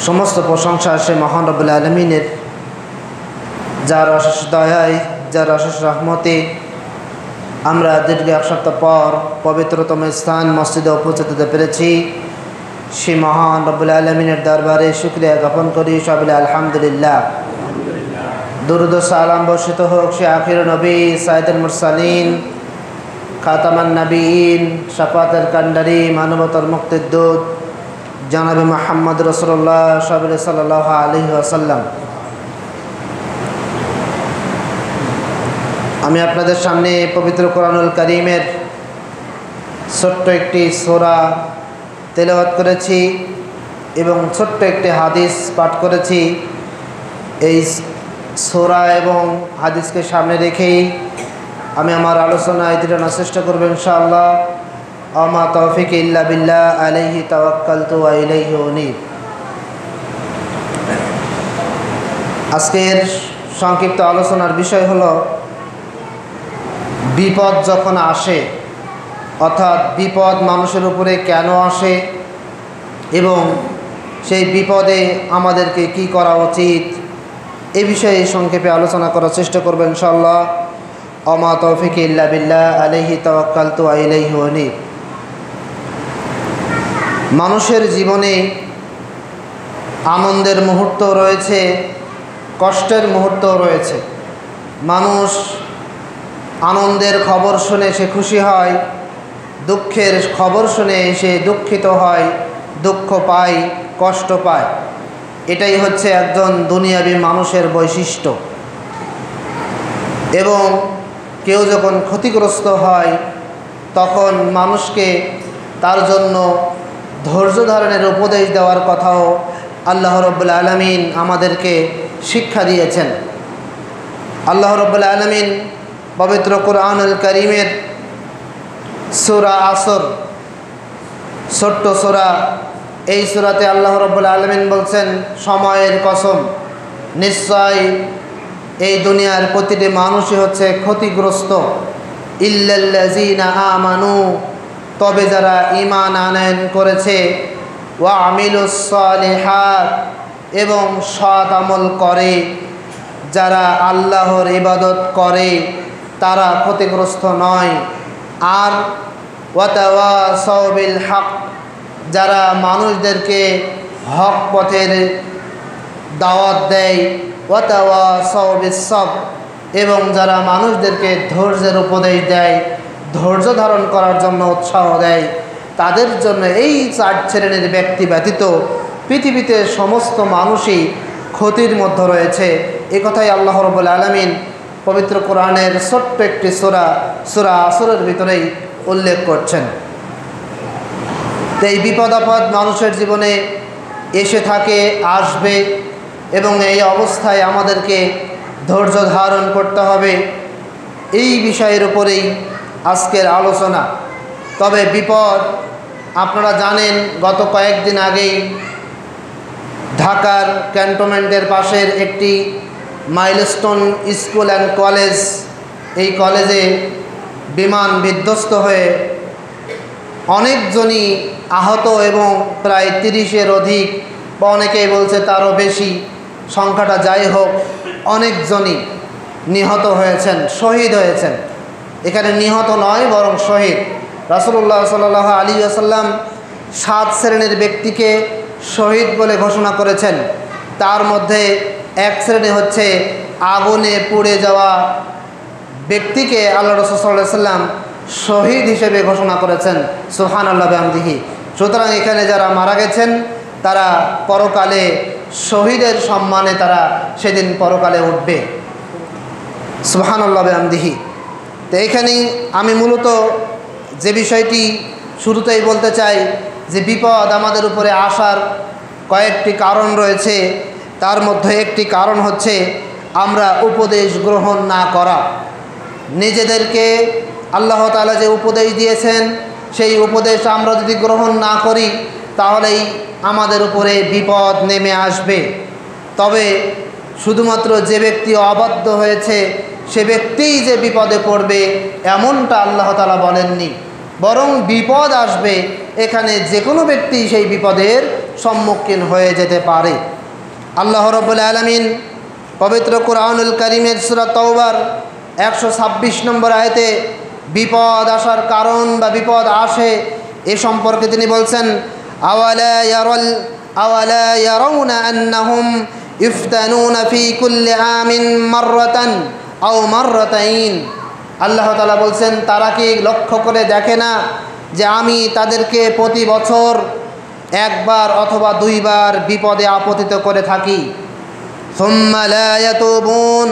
সমস্ত প্রশংসা সে মহান রব্বুল আলামিনের, যার অশেষ দয়ায়, যার অশেষ রহমতে আমরা দীর্ঘ এক সপ্তাহ পর পবিত্রতম স্থান মসজিদে উপস্থিত হতে পেরেছি। সে মহান রব্বুল আলামিনের দরবারে শুকরিয়া জ্ঞাপন করি সবিলে আলহামদুলিল্লাহ। দুরূদ ও সালাম বর্ষিত হোক সে আখির নবী সাইয়্যিদুল মুরসালিন, খাতামান নবীন, শাফাতের কান্ডারি, মানবতার মুক্তির দূত জনাবে মুহাম্মদ রাসূলুল্লাহ সাল্লাল্লাহু আলাইহি ওয়াসাল্লাম। আমি আপনাদের সামনে পবিত্র কোরআনুল কারীমের ছোট্ট একটি সূরা তেলাওয়াত করেছি এবং ছোট্ট একটি হাদিস পাঠ করেছি। এই সূরা এবং হাদিসকে সামনে রেখেই আমি আমার আলোচনা ইতিরানোর চেষ্টা করব ইনশাআল্লাহ। আমা তৌফিক ইল্লা বিল্লাহ, আলাইহি তাওয়াক্কালতু ওয়া ইলাইহি উনীব। আজকের সংক্ষিপ্ত আলোচনার বিষয় হলো বিপদ যখন আসে, অর্থাৎ বিপদ মানুষের উপরে কেন আসে এবং সেই বিপদে আমাদেরকে কি করা উচিত, এ বিষয়ে সংক্ষেপে আলোচনা করার চেষ্টা করব ইনশাআল্লাহ। আমা তৌফিক ইল্লা বিল্লাহ, আলাইহি তাওয়াক্কালতু ওয়া ইলাইহি উনীব। মানুষের জীবনে আনন্দের মুহূর্ত রয়েছে, কষ্টের মুহূর্ত রয়েছে। মানুষ আনন্দের খবর শুনে সে খুশি হয়, দুঃখের খবর শুনে সে দুঃখিত হয়, দুঃখ পায়, কষ্ট পায়। এটাই হচ্ছে একজন দুনিয়াবী মানুষের বৈশিষ্ট্য। এবং কেউ যখন ক্ষতিগ্রস্ত হয় তখন মানুষকে তার জন্য ধৈর্য ধারণের উপদেশ দেওয়ার কথাও আল্লাহ রাব্বুল আলামিন আমাদেরকে শিক্ষা দিয়েছেন। আল্লাহ রাব্বুল আলামিন পবিত্র কোরআনুল কারীমের সূরা আসর, ছোট্ট সূরা, এই সূরাতে আল্লাহ রাব্বুল আলামিন বলছেন, সময়ের কসম, নিশ্চয় এই দুনিয়ার প্রতিটি মানুষই হচ্ছে ক্ষতিগ্রস্ত। ইল্লাল্লাযীনা আমানু, তবে যারা ঈমান আনয়ন করেছে, ওয়া আমিলুস সালিহাত, এবং সৎ আমল করে, যারা আল্লাহর ইবাদত করে তারা ক্ষতিগ্রস্ত নয়। আর ওয়াতাওয়াসাউ বিল হক, যারা মানুষদেরকে হক পথের দাওয়াত দেয়, ওয়াতাওয়াসাউ বিস সবর, এবং যারা মানুষদেরকে ধৈর্যের উপদেশ দেয়, ধৈর্য ধারণ করার জন্য উৎসাহ দেয়, তাদের জন্য এই 4 শ্রেণীর ব্যক্তি ব্যতীত পৃথিবীতে সমস্ত মানুষই ক্ষতির মধ্যে রয়েছে। এ কথাই আল্লাহ রাব্বুল আলামিন পবিত্র কোরআনের ছোট্ট একটি সূরা আসরের ভিতরেই উল্লেখ করছেন। তো এই বিপদ আপদ মানুষের জীবনে এসে থাকে, আসবে, এবং এই অবস্থায় আমাদেরকে ধৈর্য ধারণ করতে হবে। এই বিষয়ের উপরেই আজকের আলোচনা। তবে বিপদ, আপনারা জানেন গত কয়েকদিন আগেই ঢাকার ক্যান্টনমেন্টের পাশের একটি মাইলস্টোন স্কুল অ্যান্ড কলেজ, এই কলেজে বিমান বিধ্বস্ত হয়ে অনেকজনই আহত এবং প্রায় 30-এর অধিক, বা অনেকেই বলছে তারও বেশি, সংখ্যাটা যাই হোক, অনেকজনই নিহত হয়েছেন, শহীদ হয়েছেন। এখানে নিহত নয় বরং শহীদ। রাসূলুল্লাহ সাল্লাল্লাহু আলাইহি ওয়াসাল্লাম 7 শ্রেণীর ব্যক্তিকে শহীদ বলে ঘোষণা করেছেন। তার মধ্যে এক শ্রেণী হচ্ছে আগুনে পুড়ে যাওয়া ব্যক্তিকে আল্লাহ রাসূল সাল্লাল্লাহু আলাইহি ওয়াসাল্লাম শহীদ হিসেবে ঘোষণা করেছেন। সুবহানাল্লাহ বিহামদিহি। সুতরাং এখানে যারা মারা গেছেন তারা পরকালে শহীদের সম্মানে তারা সেদিন পরকালে উঠবে। সুবহানাল্লাহ বিহামদিহি। তো এখানেই আমি মূলত যে বিষয়টি শুরুতেই বলতে চাই, যে বিপদ আমাদের উপরে আসার কয়েকটি কারণ রয়েছে। তার মধ্যে একটি কারণ হচ্ছে আমরা উপদেশ গ্রহণ না করা। নিজেদেরকে আল্লাহ তাআলা যে উপদেশ দিয়েছেন সেই উপদেশ আমরা যদি গ্রহণ না করি তাহলেই আমাদের উপরে বিপদ নেমে আসবে। তবে শুধুমাত্র যে ব্যক্তি অবাধ্য হয়েছে সে ব্যক্তিই যে বিপদে পড়বে এমনটা আল্লাহ তাআলা বলেননি, বরং বিপদ আসবে, এখানে যে কোনো ব্যক্তি সেই বিপদের সম্মুখীন হয়ে যেতে পারে। আল্লাহ রাব্বুল আলামিন পবিত্র কুরআনুল কারীমের সূরা তাওবার 126 নম্বর আয়াতে বিপদ আসার কারণ বা বিপদ আসে এ সম্পর্কে তিনি বলছেন, আওয়ালা ইয়ারাউনা আন্নাহুম ইফতানুনা ফি কুল্লি আমিন মাররাতান আও মাররাতাইন। আল্লাহ তাআলা বলছেন, তারা কি লক্ষ্য করে দেখে না যে আমি তাদেরকে প্রতি বছর একবার অথবা দুইবার বিপদে আপতিত করে থাকি। সুম্মা লা ইয়াতুবুন,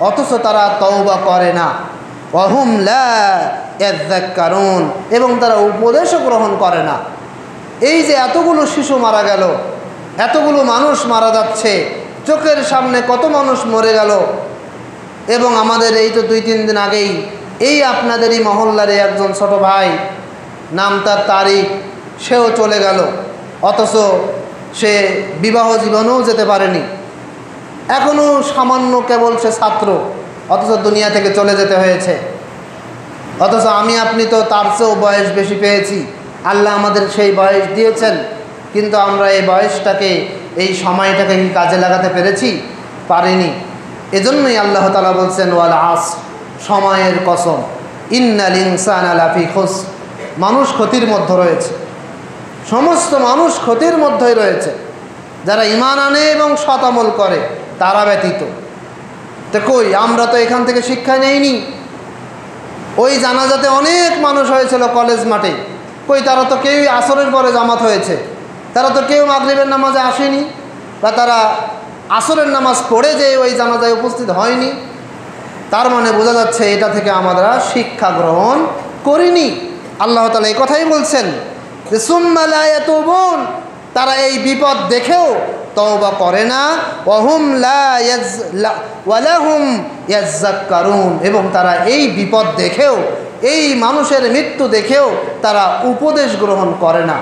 অথচ তারা তওবা করে না। ওয়াহুম লা ইয়াযাক্কারুন, এবং তারা উপদেশও গ্রহণ করে না। এই যে এতগুলো শিশু মারা গেল, এতগুলো মানুষ মারা যাচ্ছে, চোখের সামনে কত মানুষ মরে গেল, এবং আমাদের এই তো 2-3 দিন আগেই এই আপনাদেরই মহল্লারে একজন ছোট ভাই, নাম তার তারিক, সেও চলে গেল, অথচ সে বিবাহ জীবনেও যেতে পারেনি, এখনও সামান্য কেবল সে ছাত্র, অথচ দুনিয়া থেকে চলে যেতে হয়েছে। অথচ আমি আপনি তো তার চেয়েও বয়স বেশি পেয়েছি, আল্লাহ আমাদের সেই বয়স দিয়েছেন, কিন্তু আমরা এই বয়সটাকে, এই সময়টাকে কি কাজে লাগাতে পেরেছি? পারিনি। এজন্যই আল্লাহ তাআলা বলছেন, ওয়াল আসর, সময়ের কসম, ইন্নাল ইনসানা লাফি খুসর, মানুষ ক্ষতির মধ্যে রয়েছে, সমস্ত মানুষ ক্ষতির মধ্যেই রয়েছে, যারা ঈমান আনে এবং সৎ আমল করে তারা ব্যতীত। তো কই, আমরা তো এখান থেকে শিক্ষা নেইনি। ওই জানাজাতে অনেক মানুষ হয়েছিল কলেজ মাঠে, কই তারা তো কেউই আসরের পরে জামাত হয়েছে, তারা তো কেউ মাগরিবের নামাজে আসেনি, বা তারা আসরের নামাজ পড়ে যে ওই জানাজায় উপস্থিত হয়নি। তার মানে বোঝা যাচ্ছে এটা থেকে আমরা শিক্ষা গ্রহণ করিনি। আল্লাহ তাআলা এই কথাই বলছেন যে সুম্মা লা ইয়াতুবুন, তারা এই বিপদ দেখেও তওবা করে না, ওয়ালাহুম ইয়াযাক্কারুন, এবং তারা এই বিপদ দেখেও, এই মানুষের মৃত্যু দেখেও তারা উপদেশ গ্রহণ করে না।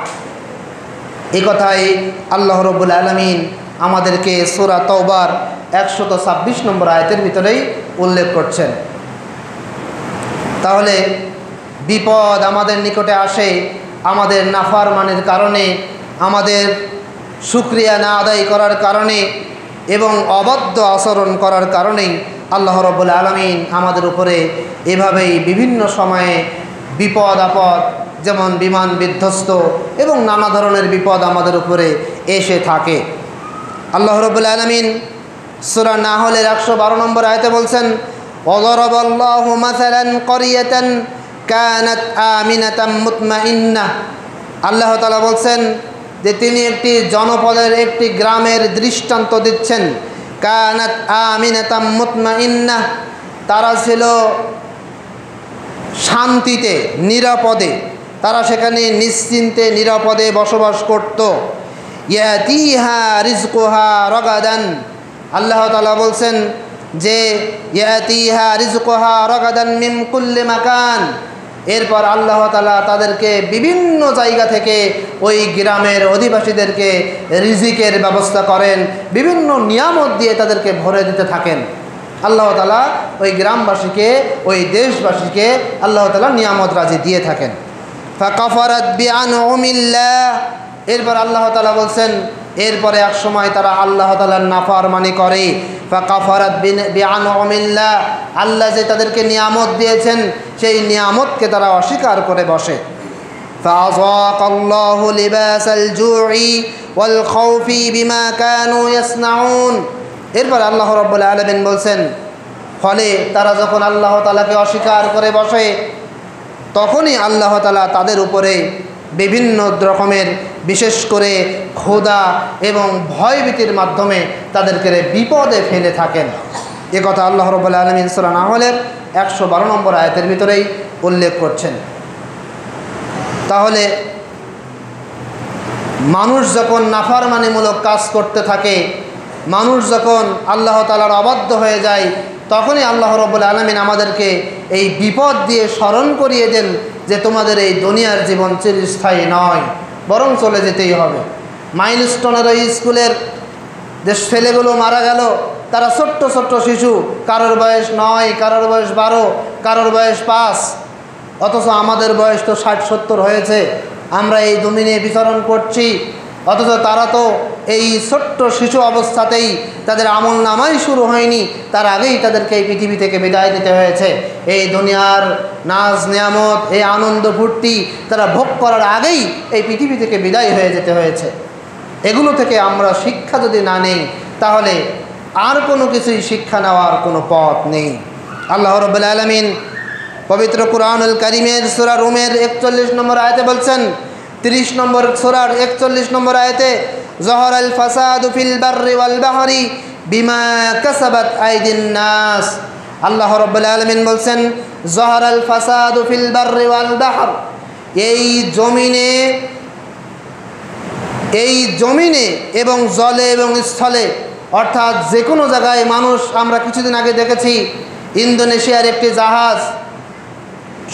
এই কথাই আল্লাহ রাব্বুল আলামিন আমাদেরকে সূরা তাওবার 126 নম্বর আয়াতের ভিতরেই উল্লেখ করছেন। তাহলে বিপদ আমাদের নিকটে আসে আমাদের নাফরমানির কারণে, আমাদের শুকরিয়া না আদায় করার কারণে, এবং অবাধ্য আচরণ করার কারণেই আল্লাহ রাব্বুল আলামিন আমাদের উপরে এভাবেই বিভিন্ন সময়ে বিপদ আপদ, যেমন বিমান বিধ্বস্ত এবং নানা ধরনের বিপদ আমাদের উপরে এসে থাকে। আল্লাহ রাব্বুল আলামিন সূরা নাহলের 112 নম্বর আয়াতে বলছেন, ওয়াদারাবাল্লাহু মাসালান ক্বরিয়াতান কানাত আমিনাতাম মুতমাইন্নাহ। আল্লাহ তাআলা বলছেন যে তিনি একটি জনপদের, একটি গ্রামের দৃষ্টান্ত দিচ্ছেন। কানাত আমিনাতাম মুতমাইন্নাহ, তারা ছিল শান্তিতে, নিরাপদে, তারা সেখানে নিশ্চিন্তে নিরাপদে বসবাস করত। ইয়াতিহা রিজকুহা রাগাদান, আল্লাহ তাআলা বলছেন যে ইয়াতিহা রিজকুহা রাগাদান মিন কুল্লি মাকান, এরপর আল্লাহ তাআলা তাদেরকে বিভিন্ন জায়গা থেকে, ওই গ্রামের অধিবাসীদেরকে রিজিকের ব্যবস্থা করেন, বিভিন্ন নিয়ামত দিয়ে তাদেরকে ভরে দিতে থাকেন। আল্লাহ তাআলা ওই গ্রামবাসীকে, ওই দেশবাসীকে আল্লাহ তাআলা নিয়ামত রাজি দিয়ে থাকেন। ফাকাফারাত বিআনউমিল্লাহ, এরপর আল্লাহ তাআলা বলছেন এরপরে এক সময় তারা আল্লাহ তাআলার নাফরমানি করে। ফাকাফারাত বিআনউমিল্লাহ, আল্লাহ যে তাদেরকে নিয়ামত দিয়েছেন সেই নিয়ামতকে তারা অস্বীকার করে বসে। ফাযাকাল্লাহু লিবাসাল জু'i ওয়াল খাউফি বিমা কানু ইয়াসনাউন, এরপর আল্লাহ রাব্বুল আলামিন বলছেন, ফলে তারা যখন আল্লাহ তাআলাকে অস্বীকার করে বসে, তখনই আল্লাহ তাআলা তাদের উপরে বিভিন্ন রকমের, বিশেষ করে ক্ষুধা এবং ভয়ভীতির মাধ্যমে তাদেরকে বিপদে ফেলে থাকেন। এ কথা আল্লাহ রাব্বুল আলামিন সূরা নাহলের 112 নম্বর আয়াতের ভিতরেই উল্লেখ করছেন। তাহলে মানুষ যখন নাফরমানিমূলক কাজ করতে থাকে, মানুষ যখন আল্লাহ তাআলার অবাধ্য হয়ে যায়, তখনই আল্লাহ রাব্বুল আলামিন আমাদেরকে এই বিপদ দিয়ে স্মরণ করিয়ে দেন যে তোমাদের এই দুনিয়ার জীবন চিরস্থায়ী নয়, বরং চলে যেতেই হবে। মাইলস্টোনের ওই স্কুলের যে ছেলেগুলো মারা গেল, তারা ছোট্ট ছোট্ট শিশু, কারোর বয়স 9, কারোর বয়স 12, কারোর বয়স 5, অথচ আমাদের বয়স তো 60-70 হয়েছে। আমরা এই জমিনে বিচরণ করছি, অথচ তারা তো এই ছোট্ট শিশু অবস্থাতেই তাদের আমল নামাই শুরু হয়নি, তার আগেই তাদেরকে এই পৃথিবী থেকে বিদায় দিতে হয়েছে। এই দুনিয়ার নাজ নিয়ামত, এই আনন্দ ফুর্তি তারা ভোগ করার আগেই এই পৃথিবী থেকে বিদায় হয়ে যেতে হয়েছে। এগুলো থেকে আমরা শিক্ষা যদি না নেই, তাহলে আর কোনো কিছুই শিক্ষা নেওয়ার কোনো পথ নেই। আল্লাহ রাব্বুল আলামিন পবিত্র কুরআনুল কারীমের সূরা রুমের 41 নম্বর আয়াতে বলছেন, 30 নম্বর সূরার 41 নম্বর আয়াতে, যাহারাল ফাসাদু ফিল বাররি ওয়াল বাহরি বিমা কাসাবাত আইদিন নাস। আল্লাহ রাব্বুল আলামিন বলছেন, যাহারাল ফাসাদু ফিল বাররি ওয়াল বাহর, এই জমিনে এবং জলে এবং স্থলে, অর্থাৎ যে কোনো জায়গায় মানুষ, আমরা কিছুদিন আগে দেখেছি ইন্দোনেশিয়ার একটি জাহাজ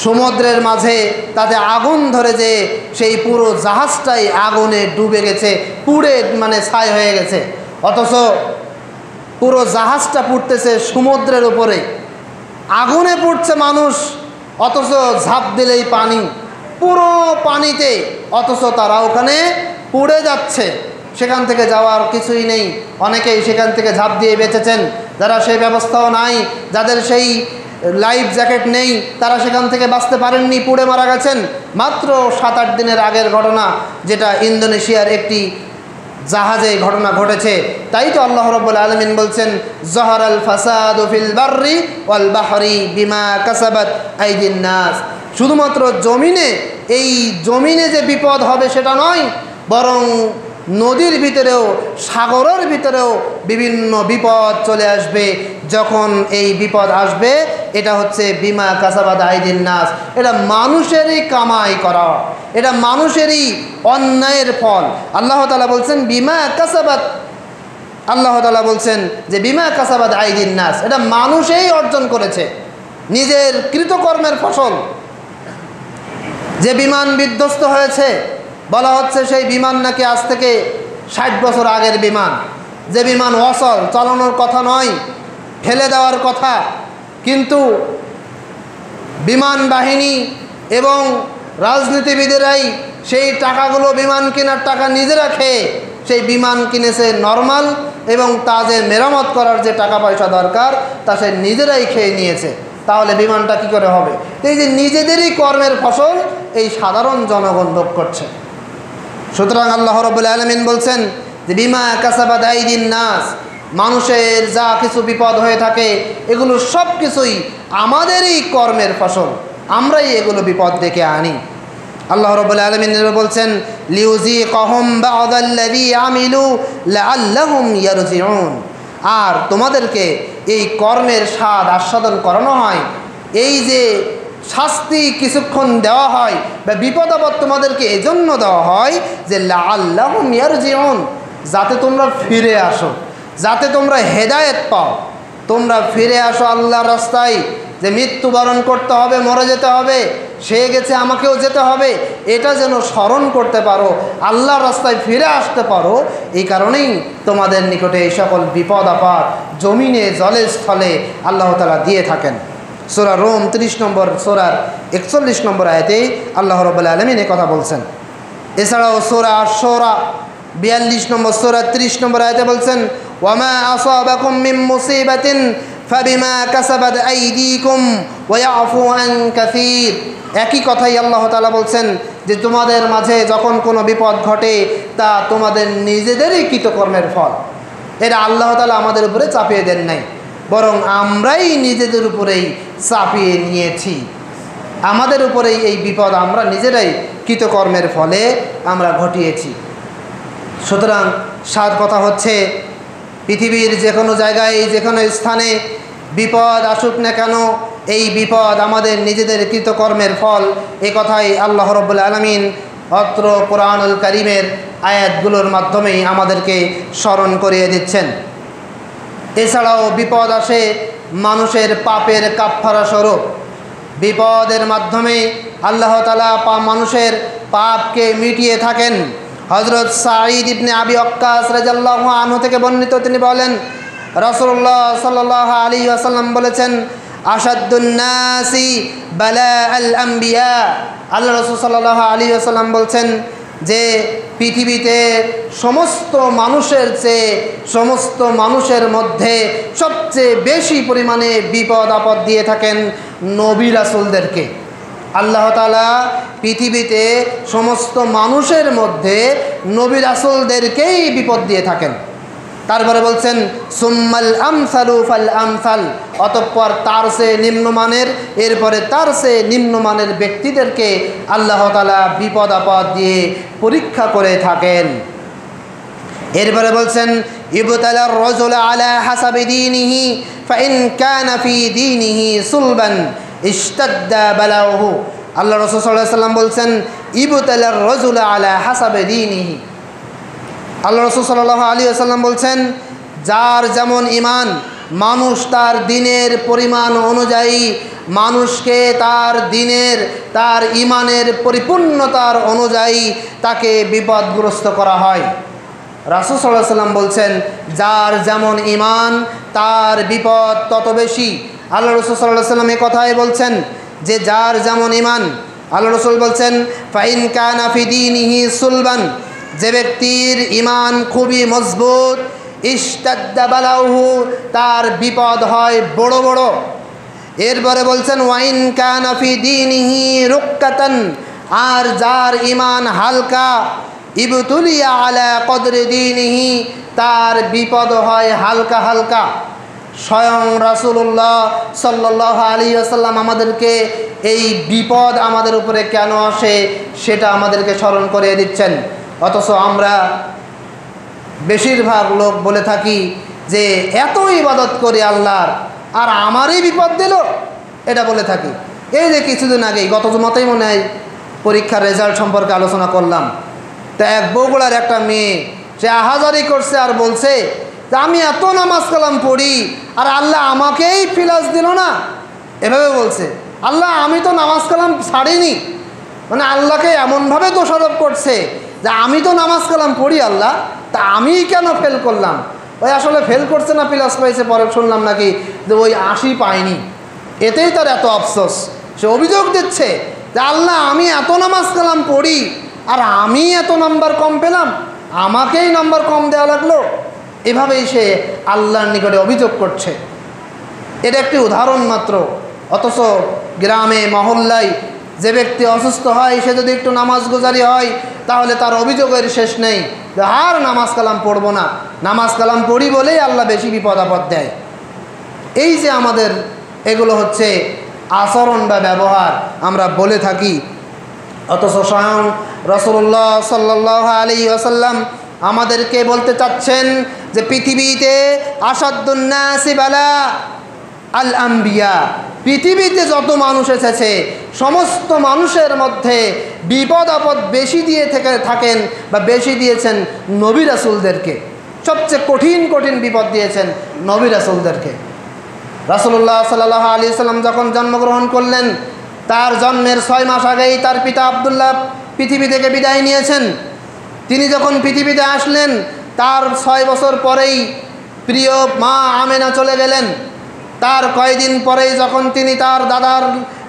সমুদ্রের মাঝে তাতে আগুন ধরে, যে সেই পুরো জাহাজটাই আগুনে ডুবে গেছে, পুড়ে ছাই হয়ে গেছে। অথচ পুরো জাহাজটা পুড়তেছে সমুদ্রের উপরে, আগুনে পুড়ছে মানুষ, অথচ ঝাঁপ দিলেই পানি, পুরো পানিতে, অথচ তারা ওখানে পুড়ে যাচ্ছে। সেখান থেকে যাওয়ার কিছুই নেই, অনেকেই সেখান থেকে ঝাঁপ দিয়ে বেঁচেছেন, যারা সেই ব্যবস্থাও নাই, যাদের সেই লাইফ জ্যাকেট নেই, তারা সেখান থেকে বাঁচতে পারেননি, পুড়ে মারা গেছেন। মাত্র 7-8 দিনের আগের ঘটনা, যেটা ইন্দোনেশিয়ার একটি জাহাজে ঘটনা ঘটেছে। তাই তো আল্লাহ রাব্বুল আলামিন বলছেন, যাহারাল ফাসাদু ফিল বাররি ওয়াল বাহরি বিমা কাসাবাত আইদিন নাস। শুধুমাত্র এই জমিনে যে বিপদ হবে সেটা নয়, বরং নদীর ভিতরেও, সাগরের ভিতরেও বিভিন্ন বিপদ চলে আসবে। যখন এই বিপদ আসবে, এটা হচ্ছে বিমা কাসাবাত আইদিন নাস, এটা মানুষেরই কামাই করা, এটা মানুষেরই অন্যায়ের ফল। আল্লাহ তাআলা বলছেন বিমা কাসাবাত, আল্লাহ তাআলা বলছেন যে বিমা কাসাবাত আইদিন নাস, এটা মানুষই অর্জন করেছে, নিজের কৃতকর্মের ফসল। যে বিমান বিধ্বস্ত হয়েছে, বলা হচ্ছে সেই বিমান নাকি আজ থেকে 60 বছর আগের বিমান, যে বিমান অচল, চালানোর কথা নয়, ফেলে দেওয়ার কথা। কিন্তু বিমান বাহিনী এবং রাজনীতিবিদেরাই সেই টাকাগুলো, বিমান কেনার টাকা নিজেরা খেয়ে সেই বিমান কিনেছে নরমাল, এবং তা যে মেরামত করার যে টাকা পয়সা দরকার তা সে নিজেরাই খেয়ে নিয়েছে। তাহলে বিমানটা কী করে হবে? এই যে নিজেদেরই কর্মের ফসল এই সাধারণ জনগণ ভোগ করছে। সুতরাং আল্লাহ রাব্বুল আলামিন বলছেন যে বিমা কাসাবাত আইদিন নাস, মানুষের যা কিছু বিপদ হয়ে থাকে এগুলো সব কিছুই আমাদেরই কর্মের ফসল, আমরাই এগুলো বিপদ ডেকে আনি। আল্লাহ রাব্বুল আলামিন বলছেন, লিউযীকাহুম বা'দাল্লাযী আমিলু লাআল্লাহুম ইয়ারজিউন। আর তোমাদেরকে এই কর্মের স্বাদ আস্বাদন করানো হয়, এই যে শাস্তি কিছুক্ষণ দেওয়া হয় বা বিপদ আপদ তোমাদেরকে এজন্য দেওয়া হয় যে লাআল্লাহুম ইয়ারজিউন, যাতে তোমরা ফিরে আসো, যাতে তোমরা হেদায়েত পাও, তোমরা ফিরে আসো আল্লাহর রাস্তায়। যে মৃত্যুবরণ করতে হবে, মরে যেতে হবে, সে গেছে আমাকেও যেতে হবে, এটা যেন স্মরণ করতে পারো, আল্লাহর রাস্তায় ফিরে আসতে পারো। এই কারণেই তোমাদের নিকটে এই সকল বিপদ আপদ জমিনে জলে স্থলে আল্লাহ তাআলা দিয়ে থাকেন। সূরা রুম 30 নম্বর সূরার 41 নম্বর আয়াতে আল্লাহ রাব্বুল আলামিন এই কথা বলছেন। এছাড়াও সূরা আশ-শুরা 42 নম্বর সূরা 30 নম্বর আয়াতে বলছেন, ওয়ামা আসাবাকুম মিন মুসিবাতিন ফাবিমা কাসাবাত আইদিকুম ওয়া ইয়াফু আন কাসীর। একই কথাই আল্লাহ তাআলা বলছেন যে তোমাদের মাঝে যখন কোনো বিপদ ঘটে তা তোমাদের নিজেদেরই কৃতকর্মের ফল। এটা আল্লাহ তাআলা আমাদের উপরে চাপিয়ে দেন নাই, বরং আমরাই নিজেদের উপরেই চাপিয়ে নিয়েছি, আমাদের উপরেই এই বিপদ আমরা নিজেরাই কৃতকর্মের ফলে আমরা ঘটিয়েছি। সুতরাং সার কথা হচ্ছে, পৃথিবীর যে কোনো জায়গায়, যে কোনো স্থানে বিপদ আসুক না কেন, এই বিপদ আমাদের নিজেদের কৃতকর্মের ফল। এ কথাই আল্লাহ রাব্বুল আলামিন অত্র কোরআনুল কারীমের আয়াতগুলোর মাধ্যমেই আমাদেরকে স্মরণ করিয়ে দিচ্ছেন। এছাড়াও বিপদ আসে মানুষের পাপের কাফফারা স্বরূপ। বিপদের মাধ্যমে আল্লাহ তাআলা মানুষের পাপকে মিটিয়ে থাকেন। হযরত সাঈদ ইবনে আবি ওয়াক্কাস রাদিয়াল্লাহু আনহু থেকে বর্ণিত, তিনি বলেন, রাসূলুল্লাহ সাল্লাল্লাহু আলাইহি ওয়াসাল্লাম বলেছেন, আশাদ্দুন নাসি বালাআল আম্বিয়া। আল্লাহ রাসূল সাল্লাল্লাহু আলাইহি ওয়াসাল্লাম বলছেন যে পৃথিবীতে সমস্ত মানুষের চেয়ে সমস্ত মানুষের মধ্যে সবচেয়ে বেশি পরিমাণে বিপদ আপদ দিয়ে থাকেন নবী রাসূলদেরকে। আল্লাহ তাআলা পৃথিবীতে সমস্ত মানুষের মধ্যে নবী রাসূলদেরকেই বিপদ দিয়ে থাকেন। তারপরে বলছেন সুম্মাল আমসালু ফাল আমসাল, অতঃপর তার সে নিম্নমানের, এরপরে তার সে নিম্নমানের ব্যক্তিদেরকে আল্লাহ তাআলা বিপদ আপদ দিয়ে পরীক্ষা করে থাকেন। এরপরে বলছেন ইবতালার রাজুল আলা হাসাবি দীনিহি ফাইন কানা ফি দীনিহি সুলবান ইশতাদ্দা বালাউহু। আল্লাহ রাসূল সাল্লাল্লাহু আলাইহি ওয়াসাল্লাম বলছেন ইবতালার রাজুল আলা হাসাবি দীনিহি। আল্লাহ রাসূল সাল্লাল্লাহু আলাইহি ওয়াসাল্লাম বলছেন যার যেমন ঈমান, মানুষ তার দিনের পরিমাণ অনুযায়ী মানুষকে তার দিনের তার ঈমানের পরিপূর্ণতার অনুযায়ী তাকে বিপদগ্রস্ত করা হয়। রাসূল সাল্লাল্লাহু আলাইহি ওয়াসাল্লাম বলছেন যার যেমন ঈমান তার বিপদ তত বেশি। আল্লাহ রাসূল সাল্লাল্লাহু আলাইহি ওয়াসাল্লাম এই কথাই বলছেন যে যার যেমন ঈমান, আল্লাহ রাসূল বলছেন ফাইন কানা ফি দীনিহি সুলবান, যে ব্যক্তির ঈমান খুবই মজবুত, ইশতাদ্দা বালাউহু, তার বিপদ হয় বড় বড়। এরপরে বলছেন ওয়াইন কানা ফি দীনিহি রুক্কাতান, আর যার ঈমান হালকা, ইবতুলিয়া আলা কদরি দীনিহি, তার বিপদ হয় হালকা হালকা। স্বয়ং রাসূলুল্লাহ সাল্লাল্লাহু আলাইহি ওয়াসাল্লাম আমাদেরকে এই বিপদ আমাদের উপরে কেন আসে সেটা আমাদেরকে স্মরণ করিয়ে দিচ্ছেন। অথচ আমরা বেশিরভাগ লোক বলে থাকি যে এত ইবাদত করি আল্লাহর, আর আমারই বিপদ দিল, এটা বলে থাকি। এই যে কিছুদিন আগেই গত জুমাতেই মনে হয় পরীক্ষার রেজাল্ট সম্পর্কে আলোচনা করলাম। তা এক বগুড়ার একটা মেয়ে সে আহাজারি করছে আর বলছে যে আমি এত নামাজ কালাম পড়ি আর আল্লাহ আমাকেই ফিলাস দিল না, এভাবে বলছে। আল্লাহ আমি তো নামাজ কালাম ছাড়িনি, মানে আল্লাহকে এমনভাবে দোষারোপ করছে যে আমি তো নামাজ কালাম পড়ি আল্লাহ, তা আমি কেন ফেল করলাম। ওই আসলে ফেল করছে না প্লাস পাইছে, পরে শুনলাম নাকি যে ওই 80 পায়নি, এতেই তার এত আফসোস। সে অভিযোগ দিচ্ছে যে আল্লাহ আমি এত নামাজ কালাম পড়ি আর আমি এত নাম্বার কম পেলাম, আমাকেই নাম্বার কম দেওয়া লাগলো। এভাবেই সে আল্লাহর নিকটে অভিযোগ করছে। এটা একটি উদাহরণ মাত্র। অথচ গ্রামে মহল্লায় যে ব্যক্তি অসুস্থ হয় সে যদি একটু নামাজ গুজারি হয় তাহলে তার অভিযোগের শেষ নেই যে আর নামাজ কালাম পড়বো না, নামাজ কালাম পড়ি বলেই আল্লাহ বেশি বিপদ আপদ দেয়। এই যে আমাদের এগুলো হচ্ছে আচরণ বা ব্যবহার আমরা বলে থাকি। অথচ স্বয়ং রাসূলুল্লাহ সাল্লাল্লাহু আলাইহি ওয়াসাল্লাম আমাদেরকে বলতে চাচ্ছেন যে পৃথিবীতে আসাদ্দুন নাসি বালা আল আম্বিয়া, পৃথিবীতে যত মানুষ এসেছে সমস্ত মানুষের মধ্যে বিপদ আপদ বেশি দিয়ে থাকেন বা বেশি দিয়েছেন নবী রাসূলদেরকে। সবচেয়ে কঠিন কঠিন বিপদ দিয়েছেন নবী রাসূলদেরকে। রাসূলুল্লাহ সাল্লাল্লাহু আলাইহি ওয়াসাল্লাম যখন জন্মগ্রহণ করলেন তার জন্মের 6 মাস আগেই তার পিতা আব্দুল্লাহ পৃথিবী থেকে বিদায় নিয়েছেন। তিনি যখন পৃথিবীতে আসলেন তার 6 বছর পরেই প্রিয় মা আমেনা চলে গেলেন। তার কয়েকদিন পরেই যখন তিনি তার দাদার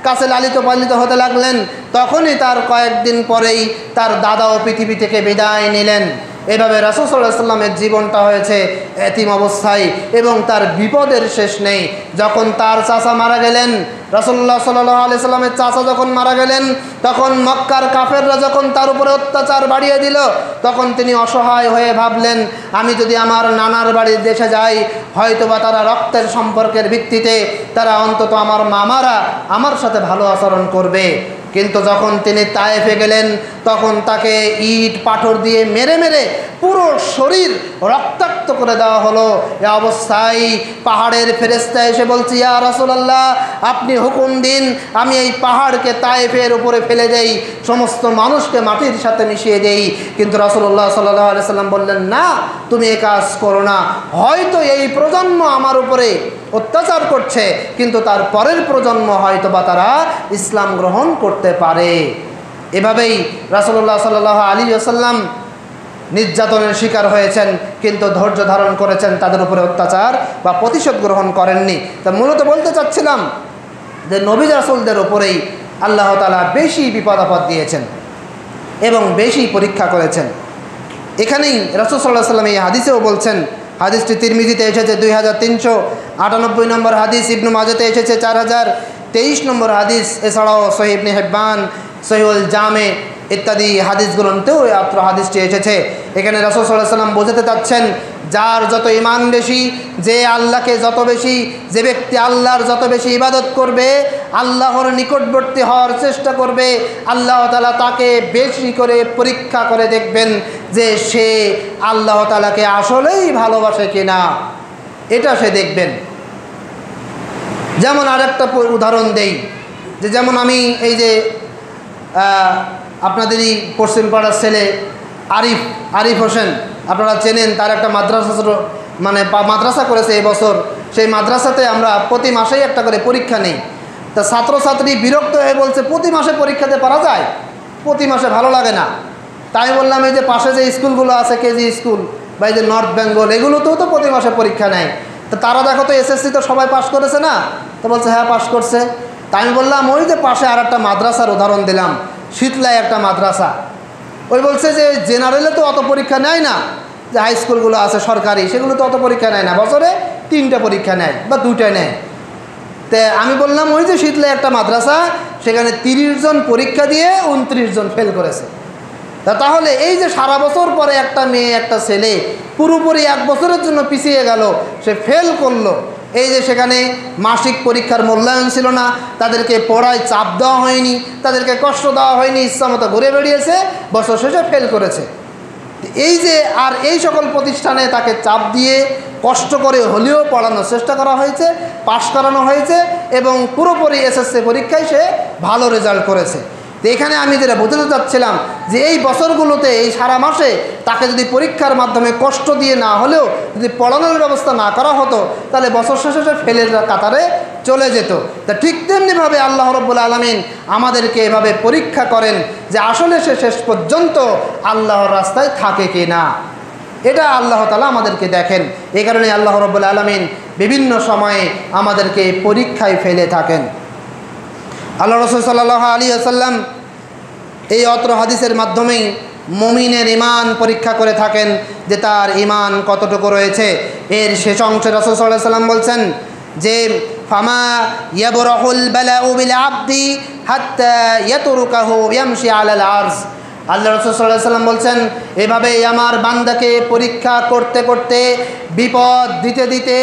কাছে লালিত পালিত হতে লাগলেন তখনই তার কয়েকদিন পরেই তার দাদাও পৃথিবী থেকে বিদায় নিলেন। এভাবে রাসূল সাল্লাল্লাহু আলাইহি ওয়াসাল্লামের জীবনটা হয়েছে এতিম অবস্থায় এবং তার বিপদের শেষ নেই। যখন তার চাচা মারা গেলেন, রাসূলুল্লাহ সাল্লাল্লাহু আলাইহি ওয়াসাল্লামের চাচা যখন মারা গেলেন তখন মক্কার কাফেররা যখন তার উপরে অত্যাচার বাড়িয়ে দিল তখন তিনি অসহায় হয়ে ভাবলেন আমি যদি আমার নানার বাড়ির দেশে যাই হয়তোবা তারা রক্তের সম্পর্কের ভিত্তিতে তারা অন্তত আমার মামারা আমার সাথে ভালো আচরণ করবে। কিন্তু যখন তিনি তায়েফে গেলেন তখন তাকে ইট পাথর দিয়ে মেরে মেরে পুরো শরীর রক্তাক্ত করে দেওয়া হলো। এ অবস্থায় পাহাড়ের ফেরেশতা এসে বলছে ইয়া রাসূলুল্লাহ আপনি হুকুম দিন আমি এই পাহাড়কে তায়েফের উপরে ফেলে দেই, সমস্ত মানুষকে মাটির সাথে মিশিয়ে দেই। কিন্তু রাসূলুল্লাহ সাল্লাল্লাহু আলাইহি সাল্লাম বললেন না তুমি এ কাজ করো না, হয়তো এই প্রজন্ম আমার উপরে অত্যাচার করছে কিন্তু তার পরের প্রজন্ম হয়তো বা তারা ইসলাম গ্রহণ করতে পারে। এভাবেই রাসূলুল্লাহ সাল্লাল্লাহু আলাইহি ওয়াসাল্লাম নির্যাতনের শিকার হয়েছেন কিন্তু ধৈর্য ধারণ করেছেন, তাদের উপরে অত্যাচার বা প্রতিশোধ গ্রহণ করেননি। তা মূলত বলতে চাচ্ছিলাম যে নবী রাসূলদের উপরেই আল্লাহ তাআলা বেশি বিপদ আপদ দিয়েছেন। এবং বেশি পরীক্ষা করেছেন। এখানেই রাসূল সাল্লাল্লাহু আলাইহি ওয়াসাল্লাম এই হাদিসেও বলছেন, হাদিসটি তিরমিজিতে এসেছে 2398 নম্বর হাদিস, ইবনু মাজাতে এসেছে 4023 নম্বর হাদিস, এছাড়াও সহিহ ইবনে হিব্বান, সহিহুল জামে ইত্যাদি হাদিস গ্রন্থেও এই হাদিসটি এসেছে। এখানে রাসূল সাল্লাল্লাহু আলাইহি ওয়াসাল্লাম বোঝাতে চাচ্ছেন, যার যত ঈমান বেশি, যে আল্লাহকে যত বেশি, যে ব্যক্তি আল্লাহর যত বেশি ইবাদত করবে, আল্লাহর নিকটবর্তী হওয়ার চেষ্টা করবে, আল্লাহ তাআলা তাকে বেশি করে পরীক্ষা করে দেখবেন যে সে আল্লাহ তাআলাকে আসলেই ভালোবাসে কিনা, এটা সে দেখবেন। যেমন আরেকটা উদাহরণ দেই, যে যেমন আমি এই যে আপনাদেরই পশ্চিম পাড়ার ছেলে আরিফ হোসেন, আপনারা চেনেন, তার একটা মাদ্রাসা করেছে এবছর। সেই মাদ্রাসাতে আমরা প্রতি মাসেই একটা করে পরীক্ষা নেই। তা ছাত্রছাত্রী বিরক্ত হয়ে বলছে, প্রতি মাসে পরীক্ষাতে পারা যায়, প্রতি মাসে ভালো লাগে না। তাই বললাম, এই যে পাশে যে স্কুলগুলো আছে, কেজি স্কুল বা এই যে নর্থ বেঙ্গল, এগুলোতেও তো প্রতি মাসে পরীক্ষা নেয়। তো তারা দেখো তো এসএসসি তো সবাই পাস করেছে না? তো বলছে হ্যাঁ পাস করছে। তাই আমি বললাম, ওই যে পাশে আর একটা মাদ্রাসার উদাহরণ দিলাম, শীতলায় একটা মাদ্রাসা। ওই বলছে যে জেনারেলে তো অত পরীক্ষা নেয় না, যে হাই স্কুলগুলো আছে সরকারি, সেগুলো তো অত পরীক্ষা নেয় না, বছরে 3টা পরীক্ষা নেয় বা 2টা নেয়। তো আমি বললাম, ওই যে শীতলায় একটা মাদ্রাসা, সেখানে 30 জন পরীক্ষা দিয়ে 29 জন ফেল করেছে। তাহলে এই যে সারা বছর পরে একটা মেয়ে একটা ছেলে পুরোপুরি 1 বছরের জন্য পিছিয়ে গেল, সে ফেল করলো। এই যে সেখানে মাসিক পরীক্ষার মূল্যায়ন ছিল না, তাদেরকে পড়ায় চাপ দেওয়া হয়নি, তাদেরকে কষ্ট দেওয়া হয়নি, ইচ্ছামতো ঘুরে বেরিয়েছে, বছর শেষে ফেল করেছে। এই যে আর এই সকল প্রতিষ্ঠানে তাকে চাপ দিয়ে কষ্ট করে হলেও পড়ানোর চেষ্টা করা হয়েছে, পাশ করানো হয়েছে এবং পুরোপুরি এসএসসি পরীক্ষায় সে ভালো রেজাল্ট করেছে। তো এখানে আমি যেটা বোঝাতে চাচ্ছিলাম, যে এই বছরগুলোতে এই সারা মাসে তাকে যদি পরীক্ষার মাধ্যমে কষ্ট দিয়ে না হলেও যদি পড়ানোর ব্যবস্থা না করা হতো, তাহলে বছর শেষে সে ফেলের কাতারে চলে যেত। তা ঠিক তেমনিভাবে আল্লাহ রাব্বুল আলামিন আমাদেরকে এভাবে পরীক্ষা করেন যে আসলে সে শেষ পর্যন্ত আল্লাহর রাস্তায় থাকে কি না, এটা আল্লাহ তাআলা আমাদেরকে দেখেন। এই কারণে আল্লাহ রাব্বুল আলামিন বিভিন্ন সময়ে আমাদেরকে পরীক্ষায় ফেলে থাকেন। আল্লাহ রাসূল সাল্লাল্লাহু আলাইহি ওয়াসাল্লাম এই অত্র হাদিসের মাধ্যমেই মুমিনের ঈমান পরীক্ষা করে থাকেন, যে তার ঈমান কতটুকু রয়েছে। এর শেষ অংশে রাসূল সাল্লাল্লাহু আলাইহি ওয়াসাল্লাম বলছেন যে ফামা ইয়াবরাহুল বালাউ বিল আবদি হাত্তা ইয়াতরুকাহু ইয়ামশি আলাল আরজ। আল্লাহ রাসূল সাল্লাল্লাহু আলাইহি ওয়াসাল্লাম বলছেন, এভাবেই আমার বান্দাকে পরীক্ষা করতে করতে, বিপদ দিতে দিতে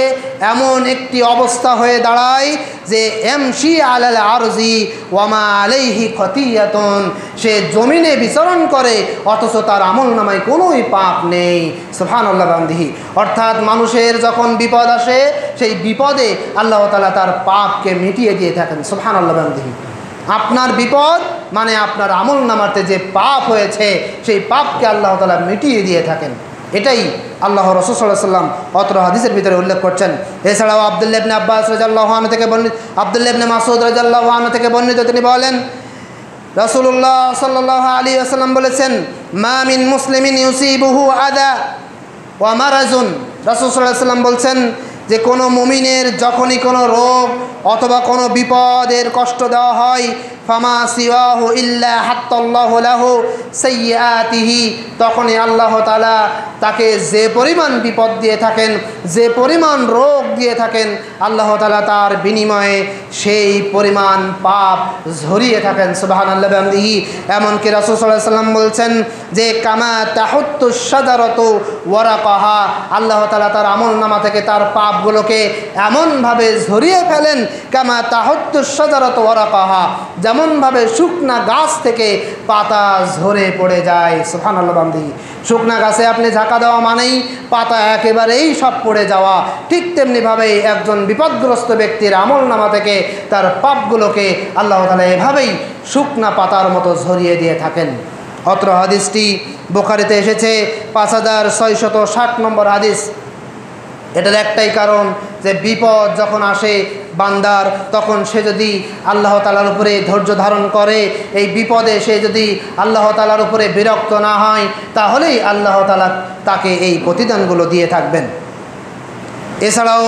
এমন একটি অবস্থা হয়ে দাঁড়ায় যে এমশি আলাল আরজি ওয়ামা আলাইহি খতিয়াতুন, সে জমিনে বিচরণ করে অথচ তার আমলনামায় কোনোই পাপ নেই। সুবহানাল্লাহ বান্দিহি। অর্থাৎ মানুষের যখন বিপদ আসে, সেই বিপদে আল্লাহ তাআলা তার পাপকে মিটিয়ে দিয়ে থাকেন। সুবহানাল্লাহ বান্দিহি। আপনার বিপদ মানে আপনার আমলনামাতে যে পাপ হয়েছে, সেই পাপকে আল্লাহ তাআলা মিটিয়ে দিয়ে থাকেন। এটাই আল্লাহ রাসূল সাল্লাল্লাহু আলাইহি ওয়াসাল্লাম অত্র হাদিসের ভিতরে উল্লেখ করছেন। এছাড়াও আব্দুল্লাহ ইবনে আব্বাস রাদিয়াল্লাহু আনহু থেকে বর্ণিত, আব্দুল্লাহ ইবনে মাসউদ রাদিয়াল্লাহু আনহু থেকে বর্ণিত, তিনি বলেন রাসূলুল্লাহ সাল্লাল্লাহু আলাইহি ওয়াসাল্লাম বলেছেন, মা মিন মুসলিমিন ইউসিবুহু আদা ওয়া মারাজুন। রাসূল সাল্লাল্লাহু আলাইহি ওয়াসাল্লাম বলছেন যে কোনো মুমিনের যখনই কোনো রোগ অথবা কোনো বিপদের কষ্ট দেওয়া হয়, ফামা সিওয়াহু ইল্লা হাত্তাল্লাহু লাহু সাইয়্যাতিহি, তখনই আল্লাহ তাআলা তাকে যে পরিমাণ বিপদ দিয়ে থাকেন, যে পরিমাণ রোগ দিয়ে থাকেন, আল্লাহ তাআলা তার বিনিময়ে সেই পরিমাণ পাপ ঝরিয়ে থাকেন। সুবহানাল্লাহ বিহামদিহি। এমনকি রাসূল সাল্লাল্লাহু আলাইহি ওয়াসাল্লাম বলছেন যে কামা তাহুত্তু শাজারাতু ওয়ারাকাহা, আল্লাহ তাআলা তার আমলনামা থেকে তার পাপগুলোকে এমনভাবে ঝরিয়ে ফেলেন, কামা তাহুত্তু শাজারাতু ওয়ারাকাহা, যেমনভাবে শুকনা গাছ থেকে পাতা ঝরে পড়ে যায়। সুবহানাল্লাহ বান্দি। শুকনা গাছে আপনি ঝাঁকা দেওয়া মানেই পাতা একেবারেই সব পড়ে যাওয়া। ঠিক তেমনিভাবেই একজন বিপদগ্রস্ত ব্যক্তির আমলনামা থেকে তার পাপগুলোকে আল্লাহ তাআলা এভাবেই শুকনা পাতার মতো ঝরিয়ে দিয়ে থাকেন। অত্র হাদিসটি বুখারীতে এসেছে 5660 নম্বর হাদিস। এটার একটাই কারণ যে বিপদ যখন আসে বান্দার, তখন সে যদি আল্লাহ তাআলার উপরে ধৈর্য ধারণ করে, এই বিপদে সে যদি আল্লাহ তাআলার উপরে বিরক্ত না হয়, তাহলেই আল্লাহ তাআলা তাকে এই প্রতিদানগুলো দিয়ে থাকবেন। এছাড়াও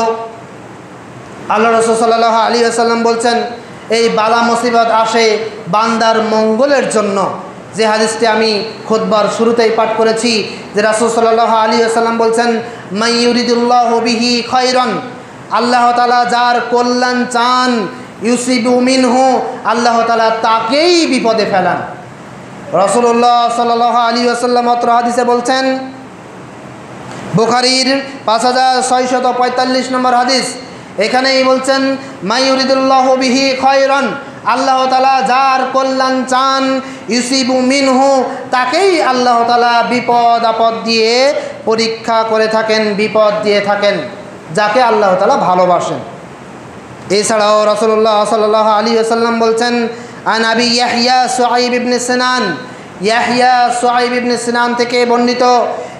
আল্লাহ রাসূল সাল্লাল্লাহু আলাইহি ওয়াসাল্লাম বলছেন, এই বালা মুসিবত আসে বান্দার মঙ্গলের জন্য, যে হাদিসটি আমি খুতবার শুরুতেই পাঠ করেছি, যে রাসূল সাল্লাল্লাহু আলাইহি ওয়াসাল্লাম বলছেন, মান ইউরিদুল্লাহু বিহি খায়রান, আল্লাহ তাআলা যার কল্যাণ চান, ইউসিবু মিনহু, আল্লাহ তাআলা তাকেই বিপদে ফেলান। রাসূলুল্লাহ সাল্লাল্লাহু আলাইহি ওয়াসাল্লাম অত্র হাদিসে বলছেন, বুখারীর 5645 নম্বর হাদিস, এখানেই বলছেন মান ইউরিদুল্লাহু বিহি খায়রান, আল্লাহ তাআলা যার কল্যাণ চান, ইউসিবু মিনহু, তাকেই আল্লাহ তাআলা বিপদ আপদ দিয়ে পরীক্ষা করে থাকেন, বিপদ দিয়ে থাকেন, যাকে আল্লাহ তাআলা ভালোবাসেন। এছাড়াও রাসূলুল্লাহ সাল্লাল্লাহু আলাইহি ওয়াসাল্লাম বলছেন, আন আবি ইয়াহইয়া সুআইব ইবনে সিনান, ইয়াহইয়া সুআইব ইবনে সিনান থেকে বর্ণিত,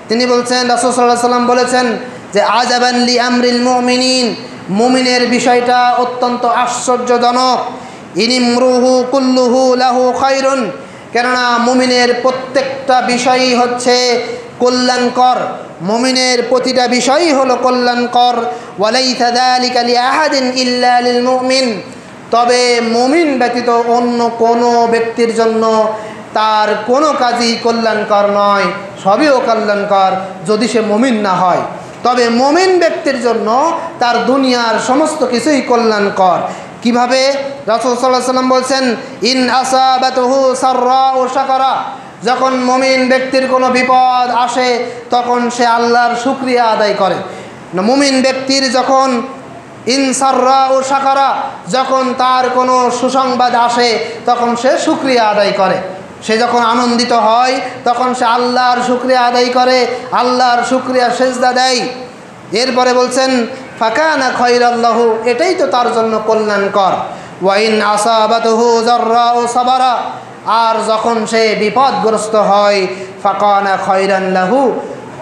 তিনি বলছেন রাসূল সাল্লাল্লাহু আলাইহি ওয়াসাল্লাম বলেছেন যে আজাবান লি আমরিল মুমিনিন, মুমিনের বিষয়টা অত্যন্ত আশ্চর্যজনক। ইনিমরুহু কুল্লুহু লাহু খায়রুন, কেননা মুমিনের প্রত্যেকটা বিষয়ই হচ্ছে কল্যাণকর, মুমিনের প্রতিটা বিষয়ই হলো কল্যাণকর। ওয়ালাইসা যালিকা লিআহাদিন ইল্লা লিল মুমিন, তবে মুমিন ব্যতীত অন্য কোনো ব্যক্তির জন্য তার কোনো কাজই কল্যাণকর নয়, সবই অকল্যাণকর যদি সে মুমিন না হয়। তবে মুমিন ব্যক্তির জন্য তার দুনিয়ার সমস্ত কিছুই কল্যাণকর। কিভাবে? রাসূল সাল্লাল্লাহু আলাইহি ওয়াসাল্লাম বলছেন, ইন আসাবাতুহু সাররাউ শাকারা, যখন মুমিন ব্যক্তির কোনো বিপদ আসে তখন সে আল্লাহর শুকরিয়া আদায় করে। মুমিন ব্যক্তির যখন ইন সাররাউ শাকারা, যখন তার কোনো সুসংবাদ আসে তখন সে শুকরিয়া আদায় করে। সে যখন আনন্দিত হয় তখন সে আল্লাহর শুকরিয়া আদায় করে, আল্লাহর শুকরিয়া সেজদা দেয়। এরপরে বলছেন ফাকানা খায়রাল লাহু, এটাই তো তার জন্য কল্যাণকর। ওয়া ইন আসাবাতুহু যাররাউ সাবারা, আর যখন সে বিপদগ্রস্ত হয় ফাকানা খায়রান লাহু,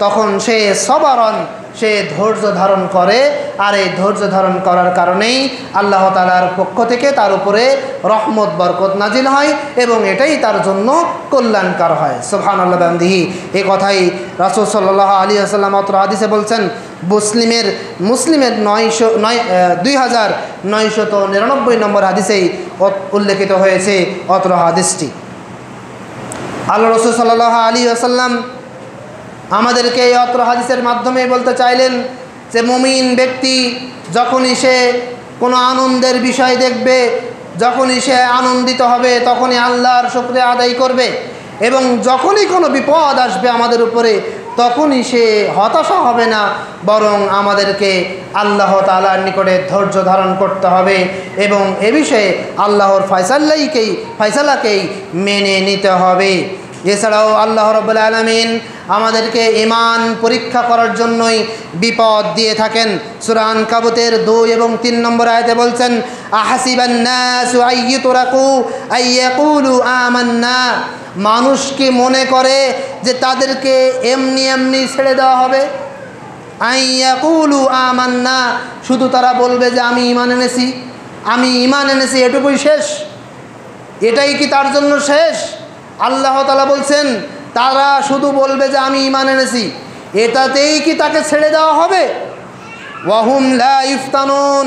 তখন সে সবরন, সে ধৈর্য ধারণ করে। আর এই ধৈর্য ধারণ করার কারণেই আল্লাহ তাআলার পক্ষ থেকে তার উপরে রহমত বরকত নাজিল হয় এবং এটাই তার জন্য কল্যাণকর হয়। সুবহানাল্লাহ বান্দিহি, এই কথাই রাসূল সাল্লাল্লাহু আলাইহি ওয়াসাল্লাম অত্র হাদিসে বলছেন। মুসলিমের 2999 নম্বর হাদিসেই উল্লেখিত হয়েছে অত্র হাদিসটি। আল্লাহ রাসূল সাল্লাল্লাহু আলাইহি ওয়াসাল্লাম আমাদেরকে এই অত্র হাদিসের মাধ্যমে বলতে চাইলেন যে মুমিন ব্যক্তি যখনই সে কোনো আনন্দের বিষয় দেখবে, যখনই সে আনন্দিত হবে তখনই আল্লাহর শুকরিয়া আদায় করবে, এবং যখনই কোনো বিপদ আসবে আমাদের উপরে তখনই সে হতাশা হবে না, বরং আমাদেরকে আল্লাহ তাআলার নিকটে ধৈর্য ধারণ করতে হবে এবং এ বিষয়ে আল্লাহর ফয়সালাকেই মেনে নিতে হবে। এছাড়াও আল্লাহ রাব্বুল আলামিন আমাদেরকে ঈমান পরীক্ষা করার জন্যই বিপদ দিয়ে থাকেন। সূরা আনকাবুতের 2 এবং 3 নম্বর আয়াতে বলছেন, আহাসিবান নাসু আইয়ুতরাকু আইয়াকুলু আমান্না, মানুষ কি মনে করে যে তাদেরকে এমনি এমনি ছেড়ে দেওয়া হবে? আইয়াকুলু আমান্না, শুধু তারা বলবে যে আমি ঈমান এনেছি, আমি ঈমান এনেছি, এটুকুই শেষ? এটাই কি তার জন্য শেষ? আল্লাহ তাআলা বলছেন তারা শুধু বলবে যে আমি ঈমান এনেছি, এটাতেই কি তাকে ছেড়ে দেওয়া হবে? ওয়াহুম লা ইফতানুন,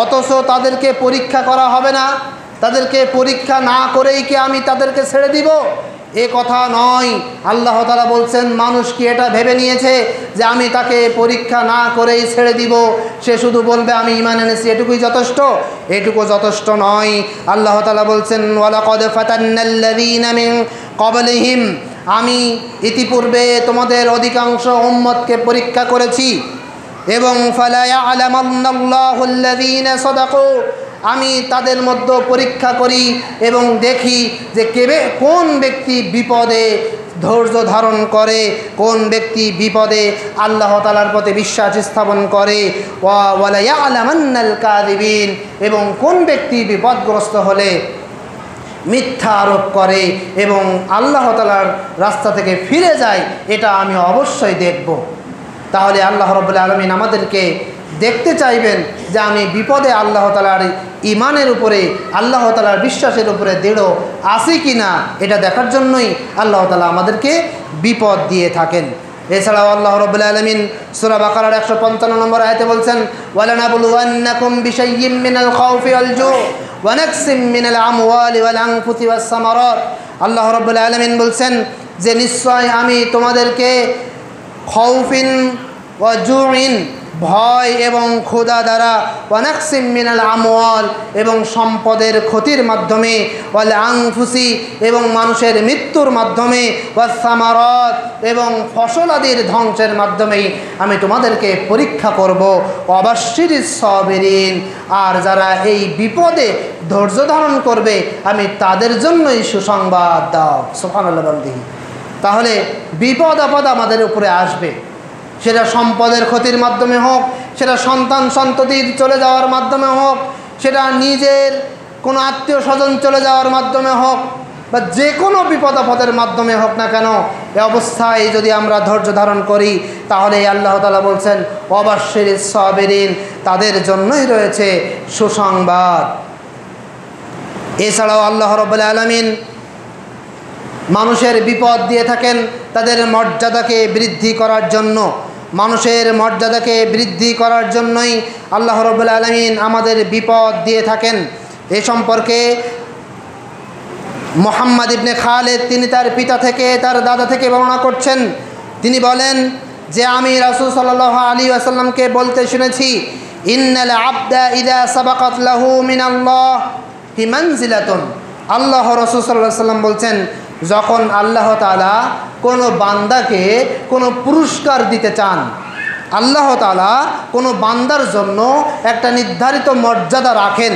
অথচ তাদেরকে পরীক্ষা করা হবে না, তাদেরকে পরীক্ষা না করেই কি আমি তাদেরকে ছেড়ে দিব? এ কথা নয়। আল্লাহ তাআলা বলছেন মানুষ কি এটা ভেবে নিয়েছে যে আমি তাকে পরীক্ষা না করেই ছেড়ে দিব, সে শুধু বলবে আমি ঈমান এনেছি, এটুকুই যথেষ্ট? এটুকু যথেষ্ট নয়। আল্লাহ তাআলা বলছেন ওয়ালাকাদ ফাতান্নাল্লাযীনা মিন ক্বাবলিহিম, আমি ইতিপূর্বে তোমাদের অধিকাংশ উম্মতকে পরীক্ষা করেছি, এবং ফালা ইয়ালামান্নাল্লাহুল্লাযীনা সাদাকু, আমি তাদের মধ্যে পরীক্ষা করি এবং দেখি যে কোন ব্যক্তি বিপদে ধৈর্য ধারণ করে, কোন ব্যক্তি বিপদে আল্লাহ তাআলার প্রতি বিশ্বাস স্থাপন করে। ওয়ালা ইয়ালামান্নাল কাযিবিন, এবং কোন ব্যক্তি বিপদগ্রস্ত হলে মিথ্যা আরোপ করে এবং আল্লাহ তাআলার রাস্তা থেকে ফিরে যায়, এটা আমি অবশ্যই দেখব। তাহলে আল্লাহ রাব্বুল আলামিন আমাদেরকে দেখতে চাইবেন যে আমি বিপদে আল্লাহ তাআলার ঈমানের উপরে, আল্লাহ তাআলার বিশ্বাসের উপরে দৃঢ় আছি কি না, এটা দেখার জন্যই আল্লাহ তাআলা আমাদেরকে বিপদ দিয়ে থাকেন। এছাড়াও আল্লাহ রাব্বুল আলামিন সূরা বাকারার 155 নম্বর আয়াতে বলছেন, ওয়ালানাবলুওয়ান্নাকুম বিশাইয়্যিম মিনাল খাউফি ওয়াল জু' ওয়া নাকসিম মিনাল আমওয়ালি ওয়াল আনফুসি ওয়াস সামারাত আল্লাহ রাব্বুল আলামিন বলছেন যে নিশ্চয় আমি তোমাদেরকে খাউফিন ওয়া জুইন ভয় এবং ক্ষুধা দ্বারা ওয়ানাকসিম মিনাল আমওয়াল এবং সম্পদের ক্ষতির মাধ্যমে ওয়াল আনফুসি এবং মানুষের মৃত্যুর মাধ্যমে ওয়াস সামারাত এবং ফসলাদির ধ্বংসের মাধ্যমে আমি তোমাদেরকে পরীক্ষা করব ওয়াবাশশিরিস সাবিরিন আর যারা এই বিপদে ধৈর্য ধারণ করবে আমি তাদের জন্যই সুসংবাদ দাও সুবহানাল্লাহ বলতেই। তাহলে বিপদ আপদ আমাদের উপরে আসবে, সেটা সম্পদের ক্ষতির মাধ্যমে হোক, সেটা সন্তান সন্ততির চলে যাওয়ার মাধ্যমে হোক, সেটা নিজের কোনো আত্মীয় স্বজন চলে যাওয়ার মাধ্যমে হোক, বা যে কোনো বিপদ আপদের মাধ্যমে হোক না কেন, এ অবস্থায় যদি আমরা ধৈর্য ধারণ করি তাহলে আল্লাহ তাআলা বলছেন ওয়াবাশশিরিস সাবিরিন, তাদের জন্যই রয়েছে সুসংবাদ। এছাড়াও আল্লাহ রাব্বুল আলামিন মানুষের বিপদ দিয়ে থাকেন তাদের মর্যাদাকে বৃদ্ধি করার জন্য। মানুষের মর্যাদাকে বৃদ্ধি করার জন্যই আল্লাহ রাব্বুল আলামিন আমাদের বিপদ দিয়ে থাকেন। এ সম্পর্কে মুহাম্মদ ইবনে খালিদ তিনি তার পিতা থেকে তার দাদা থেকে বর্ণনা করছেন। তিনি বলেন যে আমি রাসূল সাল্লাল্লাহু আলাইহি ওয়াসাল্লামকে বলতে শুনেছি, ইন্নাল আবদা ইযা সাবাকাত লাহু মিনাল্লাহি মানজিলাতুন। আল্লাহ রাসূল সাল্লাল্লাহু আলাইহি ওয়াসাল্লাম বলছেন, যখন আল্লাহ তাআলা কোনো বান্দাকে কোনো পুরস্কার দিতে চান, আল্লাহ তাআলা কোনো বান্দার জন্য একটা নির্ধারিত মর্যাদা রাখেন,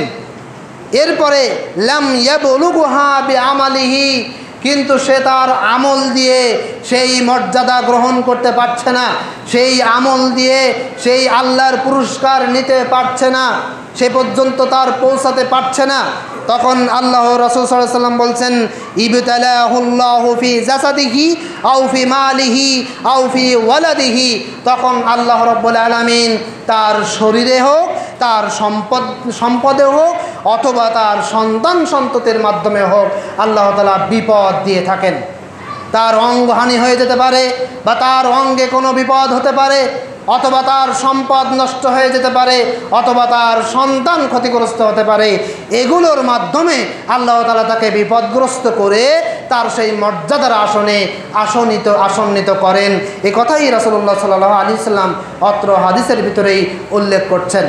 এরপরে লাম ইয়াবলুগুহা বিআমালিহি, কিন্তু সে তার আমল দিয়ে সেই মর্যাদা গ্রহণ করতে পারছে না, সেই আমল দিয়ে সেই আল্লাহর পুরস্কার নিতে পারছে না, সে পর্যন্ত তার পৌঁছাতে পারছে না, তখন আল্লাহ রাসূল সাল্লাল্লাহু আলাইহি ওয়াসাল্লাম বলছেন ইবতালাহুল্লাহু ফি জাসাদিহি আও ফি মালিহি আও ফি ওয়ালাদিহি, তখন আল্লাহ রাব্বুল আলামিন তার শরীরে হোক, তার সম্পদে হোক, অথবা তার সন্তান সন্ততির মাধ্যমে হোক আল্লাহ তাআলা বিপদ দিয়ে থাকেন। তার অঙ্গহানি হয়ে যেতে পারে, বা তার অঙ্গে কোনো বিপদ হতে পারে, অথবা তার সম্পদ নষ্ট হয়ে যেতে পারে, অথবা তার সন্তান ক্ষতিগ্রস্ত হতে পারে। এগুলোর মাধ্যমে আল্লাহ তাআলা তাকে বিপদগ্রস্ত করে তার সেই মর্যাদার আসনে আসন্নিত করেন। এ কথাই রাসূলুল্লাহ সাল্লাল্লাহু আলাইহি সাল্লাম অত্র হাদিসের ভিতরেই উল্লেখ করছেন।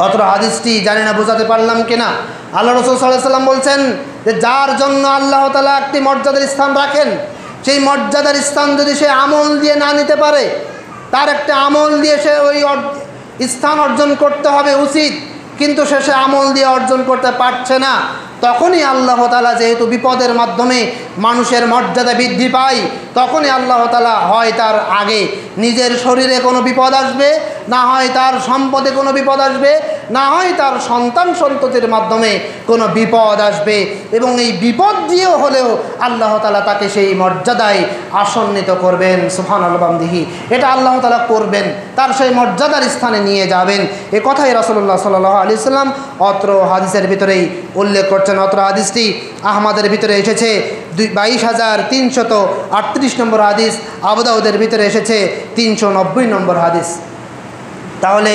অত্র হাদিসটি জানি না বোঝাতে পারলাম কিনা। আল্লাহ রাসূল সাল্লাল্লাহু আলাইহি সাল্লাম বলছেন যে যার জন্য আল্লাহ তাআলা একটি মর্যাদার স্থান রাখেন, সেই মর্যাদার স্থান যদি সে আমল দিয়ে না নিতে পারে, তার একটা আমল দিয়ে সে ওই স্থান অর্জন করতে হবে উচিত, কিন্তু সে আমল দিয়ে অর্জন করতে পারছে না, তখনই আল্লাহ তাআলা যেহেতু বিপদের মাধ্যমে মানুষের মর্যাদা বৃদ্ধি পায়, তখনই আল্লাহ তাআলা হয় তার আগে নিজের শরীরে কোনো বিপদ আসবে, না হয় তার সম্পদে কোনো বিপদ আসবে, না হয় তার সন্তান সন্ততির মাধ্যমে কোনো বিপদ আসবে, এবং এই বিপদ দিয়েও হলেও আল্লাহ তাআলা তাকে সেই মর্যাদায় আসন্নিত করবেন। সুবহানাল্লাহ বিহামদিহি, এটা আল্লাহ তাআলা করবেন, তার সেই মর্যাদার স্থানে নিয়ে যাবেন। এ কথাই রাসূলুল্লাহ সাল্লাল্লাহু আলাইহি সাল্লাম অত্র হাদিসের ভিতরেই উল্লেখ করছেন। অত্র হাদিসটি আহমদের ভিতরে এসেছে 22,338 নম্বর হাদিস, আবু দাউদের ভিতরে এসেছে 390 নম্বর হাদিস। তাহলে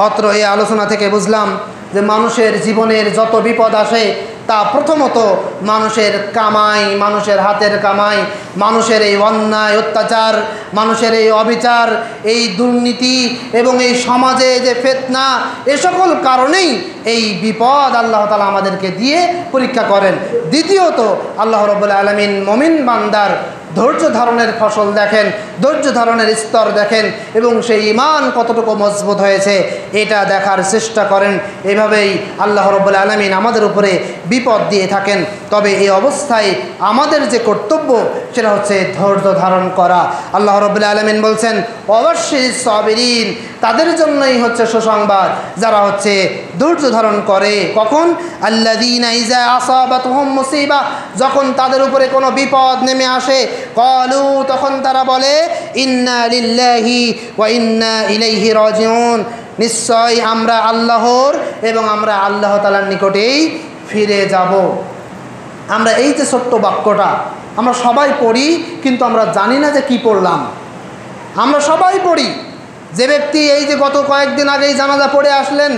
অত্র এই আলোচনা থেকে বুঝলাম যে মানুষের জীবনের যত বিপদ আসে তা প্রথমত মানুষের কামাই, মানুষের হাতের কামাই, মানুষের এই অন্যায় অত্যাচার, মানুষের এই অবিচার, এই দুর্নীতি এবং এই সমাজে যে ফিতনা, এ সকল কারণেই এই বিপদ আল্লাহ তাআলা আমাদেরকে দিয়ে পরীক্ষা করেন। দ্বিতীয়ত আল্লাহ রাব্বুল আলামিন মুমিন বান্দার ধৈর্য ধারণের ফসল দেখেন, ধৈর্য ধারণের স্তর দেখেন, এবং সেই ঈমান কতটুকু মজবুত হয়েছে এটা দেখার চেষ্টা করেন। এভাবেই আল্লাহ রাব্বুল আলামিন আমাদের উপরে বিপদ দিয়ে থাকেন। তবে এই অবস্থায় আমাদের যে কর্তব্য সেটা হচ্ছে ধৈর্য ধারণ করা। আল্লাহ রাব্বুল আলামিন বলছেন ওয়াবাশশিরিস সাবিরিন, তাদের জন্যই হচ্ছে সুসংবাদ যারা হচ্ছে ধৈর্য ধারণ করে। কখন? আল্লাযীনা ইযা আসাবাতুহুম মুসিবা, যখন তাদের উপরে কোনো বিপদ নেমে আসে, ক্বালু, তখন তারা বলে ইন্না লিল্লাহি ওয়া ইন্না ইলাইহি রাজিউন, নিশ্চয় আমরা আল্লাহর এবং আমরা আল্লাহ তাআলার নিকটেই ফিরে যাব। আমরা এই যে ছোট্ট বাক্যটা আমরা সবাই পড়ি, কিন্তু আমরা জানি না যে কি পড়লাম। আমরা সবাই পড়ি। যে ব্যক্তি এই যে গত কয়েকদিন আগেই জানাজা পড়ে আসলেন,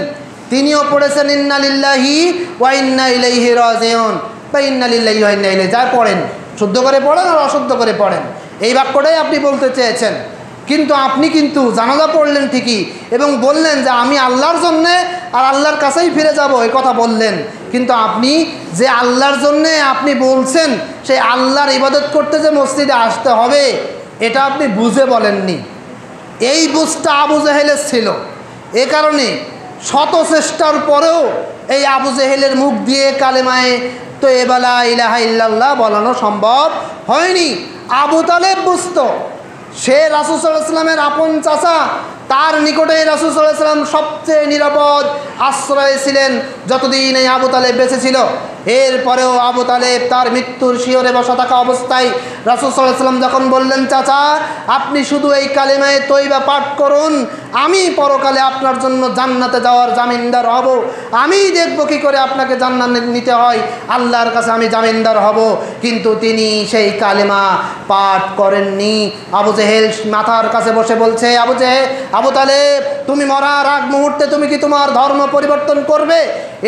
তিনিও পড়েছেন ইন্না লিল্লাহি ওয়া ইন্না ইলাইহি রাজিউন। বা ইন্না লিল্লাহি ওয়া ইন্না ইলাইহি, যা পড়েন, শুদ্ধ করে পড়েন আর অশুদ্ধ করে পড়েন, এই বাক্যটাই আপনি বলতে চেয়েছেন। কিন্তু আপনি কিন্তু জানাজা পড়লেন ঠিকই এবং বললেন যে আমি আল্লাহর জন্যে আর আল্লাহর কাছেই ফিরে যাব, এই কথা বললেন। কিন্তু আপনি যে আল্লাহর জন্যে আপনি বলছেন, সেই আল্লাহর ইবাদত করতে যে মসজিদে আসতে হবে, এটা আপনি বুঝে বলেননি। এই বুঝটা আবু জেহেলের ছিল। এ কারণে শত চেষ্টার পরেও এই আবু জেহেলের মুখ দিয়ে কালেমায়ে তয়্যিবা লা ইলাহা ইল্লাল্লাহ বলানো সম্ভব হয়নি। আবু তালেব বুঝতো, সে রাসূল সাল্লাল্লাহু আলাইহি ওয়াসাল্লামের আপন চাচা, তার নিকটেই রাসূল সাল্লাল্লাহু আলাইহি ওয়াসাল্লাম সবচেয়ে নিরাপদ আশ্রয় ছিলেন যতদিন এই আবু তালেব বেঁচে ছিল। এরপরেও আবু তালেব তার মৃত্যুর শিয়রে বসা থাকা অবস্থায় রাসূল সাল্লাল্লাহু আলাইহি ওয়াসাল্লাম যখন বললেন, চাচা আপনি শুধু এই কালেমায়ে তয়্যিবা পাঠ করুন, আমি পরকালে আপনার জন্য জান্নাতে যাওয়ার জামিনদার হব, আমি দেখব কী করে আপনাকে জান্নাতে নিতে হয়, আল্লাহর কাছে আমি জামিনদার হব। কিন্তু তিনি সেই কালেমা পাঠ করেননি। আবু জেহেল মাথার কাছে বসে বলছে, আবু তালেব তুমি মরার আগ মুহূর্তে তুমি কি তোমার ধর্ম পরিবর্তন করবে?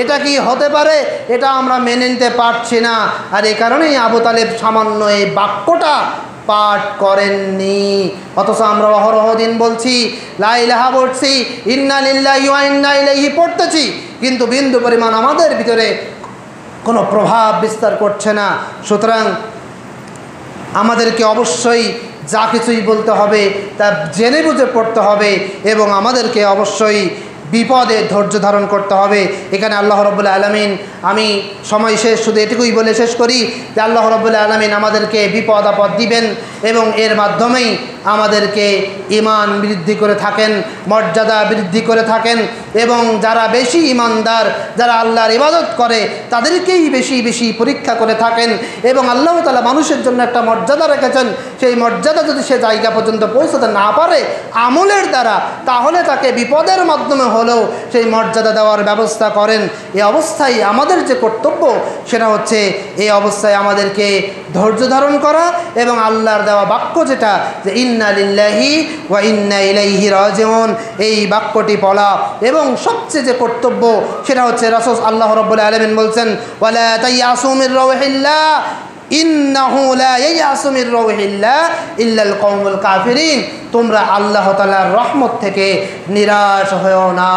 এটা কি হতে পারে? এটা আমরা মেনে নিতে পারছি না। আর এই কারণেই আবু তালেব সামান্য এই বাক্যটা পাঠ করেননি। অথচ আমরা অহরহ দিন বলছি, লা ইলাহা পড়ছি, ইন্না লিল্লাহি ওয়া ইন্না ইলাইহি পড়তেছি, কিন্তু বিন্দু পরিমাণ আমাদের ভিতরে কোনো প্রভাব বিস্তার করছে না। সুতরাং আমাদেরকে অবশ্যই যা কিছুই বলতে হবে তা জেনে বুঝে পড়তে হবে এবং আমাদেরকে অবশ্যই বিপদে ধৈর্য ধারণ করতে হবে। এখানে আল্লাহ রাব্বুল আলামিন, আমি সময় শেষ, শুধু এটুকুই বলে শেষ করি যে আল্লাহ রাব্বুল আলামিন আমাদেরকে বিপদ আপদ দিবেন এবং এর মাধ্যমেই আমাদেরকে ঈমান বৃদ্ধি করে থাকেন, মর্যাদা বৃদ্ধি করে থাকেন এবং যারা বেশি ঈমানদার, যারা আল্লাহর ইবাদত করে তাদেরকেই বেশি বেশি পরীক্ষা করে থাকেন এবং আল্লাহ তাআলা মানুষের জন্য একটা মর্যাদা রেখেছেন। সেই মর্যাদা যদি সে জায়গা পর্যন্ত পৌঁছাতে না পারে আমলের দ্বারা, তাহলে তাকে বিপদের মাধ্যমে হলেও সেই মর্যাদা দেওয়ার ব্যবস্থা করেন। এই অবস্থায় আমাদের যে কর্তব্য সেটা হচ্ছে এই অবস্থায় আমাদেরকে ধৈর্য ধারণ করা এবং আল্লাহর দেওয়া বাক্য যেটা যে ইন্না লিল্লাহি ওয়া ইন্না ইলাইহি রাজিউন, এই বাক্যটি বলা। এবং সবচেয়ে যে কর্তব্য সেটা হচ্ছে রাসূল আল্লাহ রাব্বুল আলামিন বলছেন, ওয়ালা তাইয়াসু মির রাউহিল্লাহ ইন্নাহু লা ইয়াসু মির রাউহিল্লাহ ইল্লাল কওমুল কাফিরিন, তোমরা আল্লাহ তাআলার রহমত থেকে নিরাশ হও না,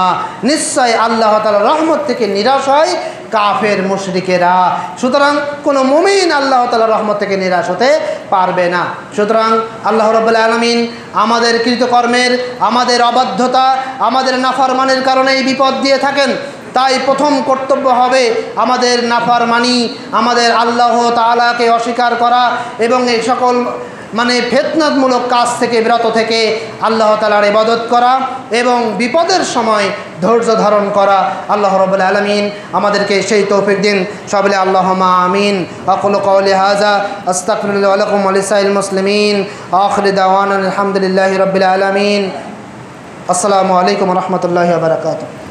নিশ্চয় আল্লাহ তাআলার রহমত থেকে নিরাশ হয় কাফের মুশরিকেরা। সুতরাং কোনো মুমিন আল্লাহ তাআলার রহমত থেকে নিরাশ হতে পারবে না। সুতরাং আল্লাহ রাব্বুল আলামিন আমাদের কৃতকর্মের, আমাদের অবাধ্যতা, আমাদের নাফরমানের কারণে এই বিপদ দিয়ে থাকেন। তাই প্রথম কর্তব্য হবে আমাদের নাফরমানি, আমাদের আল্লাহ তাআলাকে অস্বীকার করা এবং এই সকল ফিতনামূলক কাজ থেকে বিরত থেকে আল্লাহ তাআলার ইবাদত করা এবং বিপদের সময় ধৈর্য ধারণ করা। আল্লাহ রাব্বুল আলামিন আমাদেরকে সেই তৌফিক দিন। সকলে আল্লাহুম্মা আমিন। আকুলু কওলি হাযা আস্তাগফিরুল্লাহ ওয়া লাকুম ওয়া লিসাইরিল মুসলিমিন। আখিরু দাওয়ানা আলহামদুলিল্লাহি রাব্বিল আলামিন। আসসালামু আলাইকুম ওয়া রাহমাতুল্লাহি ওয়া বারাকাতুহু।